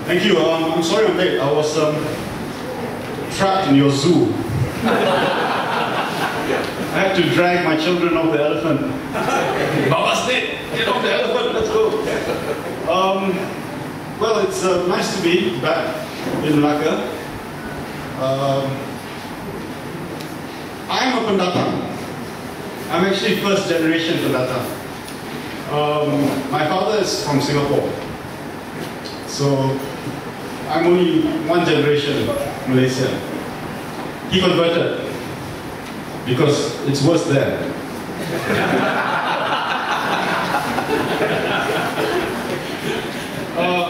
Thank you. I'm sorry I'm late. I was trapped in your zoo. I had to drag my children off the elephant. Baba's late. Get off the elephant. Let's go. Well, it's nice to be back in Melaka. I'm a pendatang. I'm actually first generation pendatang. My father is from Singapore. So I'm only one generation Malaysia. He converted because it's worse there.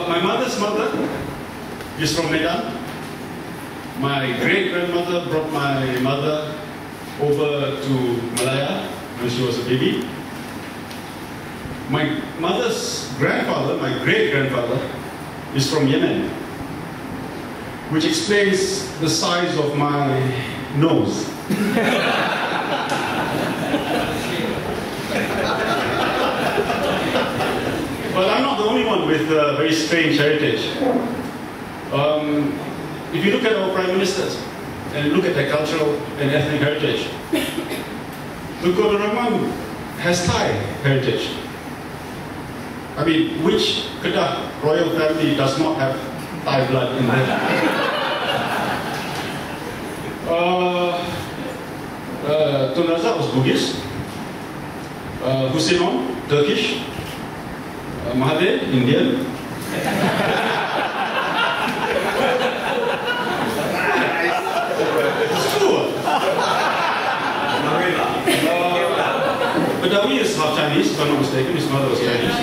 My mother's mother is from Medan. My great-grandmother brought my mother over to Malaya when she was a baby. My mother's grandfather, my great-grandfather, is from Yemen, which explains the size of my nose. But I'm not the only one with a very strange heritage. If you look at our prime ministers and look at their cultural and ethnic heritage, Tunku Rahman has Thai heritage. I mean, which Kedah royal family does not have Thai blood in them? Tun Razak was Bugis. Hussein Turkish. Mahathir, Indian. It's true. Badawi is half Chinese, if I'm not mistaken. His mother was Chinese.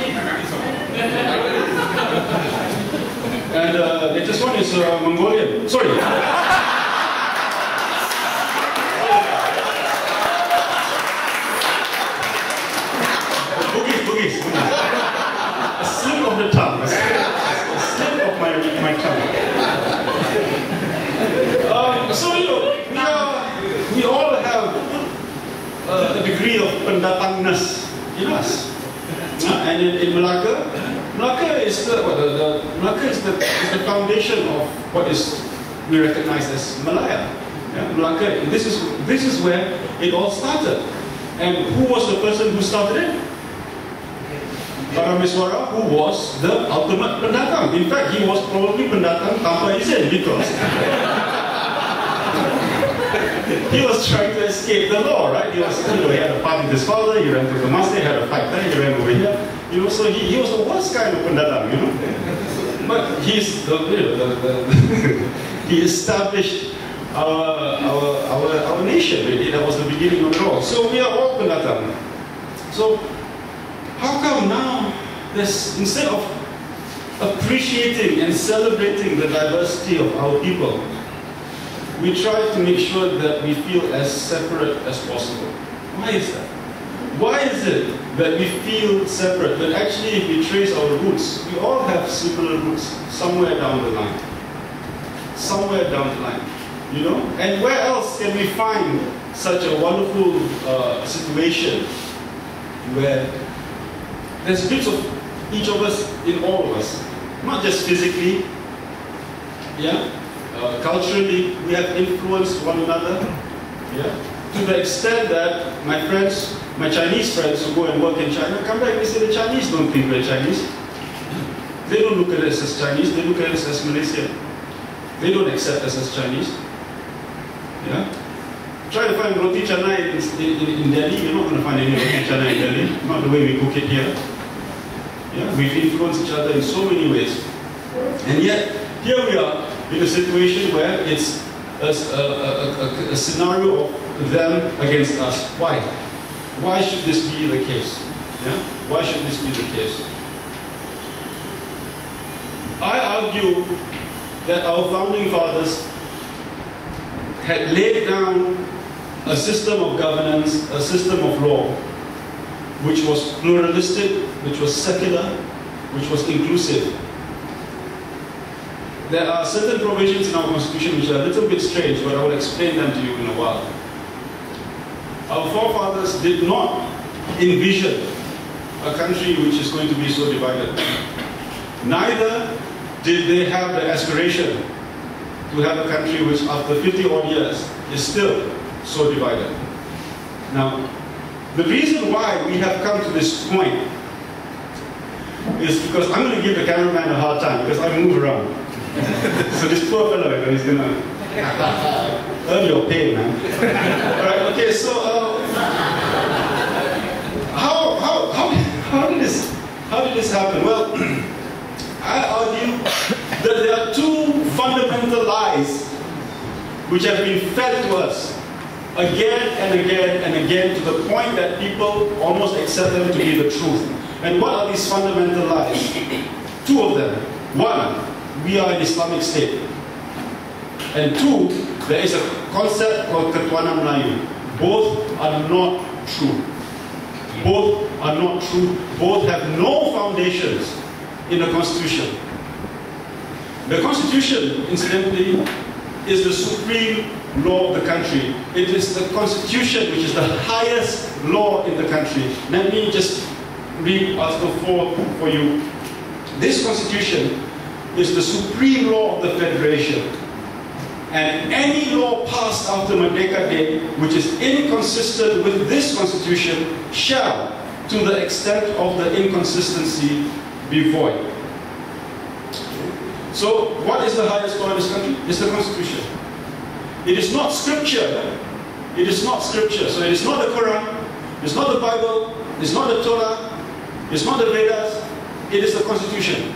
And the latest one is Mongolian. Sorry. Bugis. A slip of the tongue. A slip of my tongue. So, you know, we all have a degree of pendatangness in us. And in Melaka, Melaka is the foundation of what we recognize as Malaya. Yeah? Melaka, this is where it all started. And who was the person who started it? Parameswara, who was the ultimate pendatang. In fact, he was probably pendatang tanpa izin because he was trying to escape the law, right? He was, he had a fight with his father, he ran to the master, he had a fight there, he ran over here. You know, so he was the worst kind of pendatang, you know. But he's he established our nation, really. That was the beginning of it all. So we are all pendatang. So how come now, instead of appreciating and celebrating the diversity of our people, we try to make sure that we feel as separate as possible? Why is that? Why is it that we feel separate, but actually if we trace our roots, we all have similar roots somewhere down the line. Somewhere down the line, you know? And where else can we find such a wonderful situation where there's bits of each of us in all of us, not just physically, yeah? Culturally, we have influenced one another, yeah? To the extent that my friends, my Chinese friends who go and work in China, come back and they say the Chinese don't think we're Chinese. They don't look at us as Chinese, they look at us as Malaysian. They don't accept us as Chinese, yeah? Try to find roti canai in Delhi, you're not going to find any roti canai in Delhi, not the way we cook it here. Yeah? We've influenced each other in so many ways. And yet, here we are in a situation where it's a scenario of them against us. Why? Why should this be the case? Yeah? Why should this be the case? I argue that our founding fathers had laid down a system of governance, a system of law, which was pluralistic, which was secular, which was inclusive. There are certain provisions in our constitution which are a little bit strange, but I will explain them to you in a while. Our forefathers did not envision a country which is going to be so divided. Neither did they have the aspiration to have a country which after 50 odd years is still so divided? Now, the reason why we have come to this point is because I'm going to give the cameraman a hard time because I move around. So this poor fellow, he's going to earn your pay, man. Alright, okay, so how did this happen? Well, I argue that there are two fundamental lies which have been fed to us again and again and again to the point that people almost accept them to be the truth. And what are these fundamental lies? Two of them. One, we are an Islamic state. And two, there is a concept called Ketuanan Melayu. Both are not true. Both are not true. Both have no foundations in the Constitution. The Constitution, incidentally, is the supreme law of the country. It is the Constitution which is the highest law in the country. Let me just read Article 4 for you. This Constitution is the supreme law of the Federation. And any law passed after Merdeka Day which is inconsistent with this Constitution shall, to the extent of the inconsistency, be void. So, what is the highest law in this country? It's the Constitution. It is not scripture. It is not scripture. So it is not the Quran, it's not the Bible, it's not the Torah, it's not the Vedas, it is the Constitution.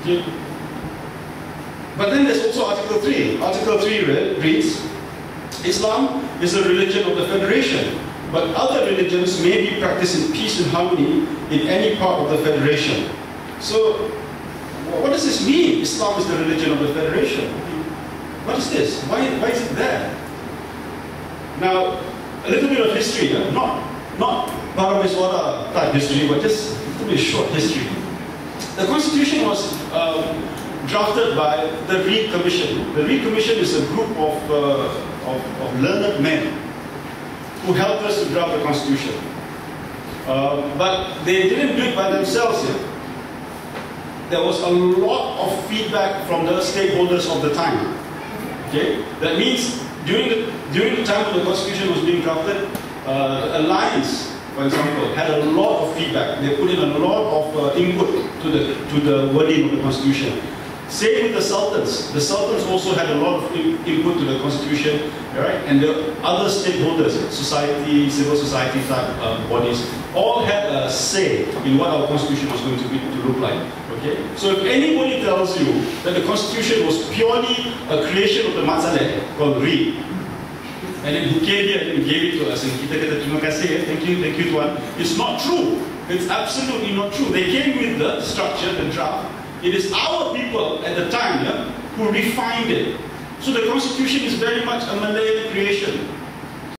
Okay. But then there's also Article 3. Article 3 reads, Islam is a religion of the Federation, but other religions may be practiced in peace and harmony in any part of the Federation. So, what does this mean? Islam is the religion of the Federation. What is this? Why is it there? Now, a little bit of history, not Paramiswara type history, but just a little bit short history. The Constitution was drafted by the Reed Commission. The Reed Commission is a group of learned men who helped us to draft the Constitution. But they didn't do it by themselves here. There was a lot of feedback from the stakeholders of the time. Okay? That means during the time when the Constitution was being drafted, the Alliance, for example, had a lot of feedback. They put in a lot of input to the wording of the Constitution. Same with the Sultans. The Sultans also had a lot of input to the Constitution, right? And the other stakeholders, society, civil society type bodies, all had a say in what our Constitution was going to look like. Okay? So if anybody tells you that the Constitution was purely a creation of the Matzaleh called Reed, and then who came here and gave it to us, and kita kata terima kasih, thank you Tuan, it's not true. It's absolutely not true. They came with the structure, the draft. It is our people at the time who refined it. So the Constitution is very much a Malayan creation.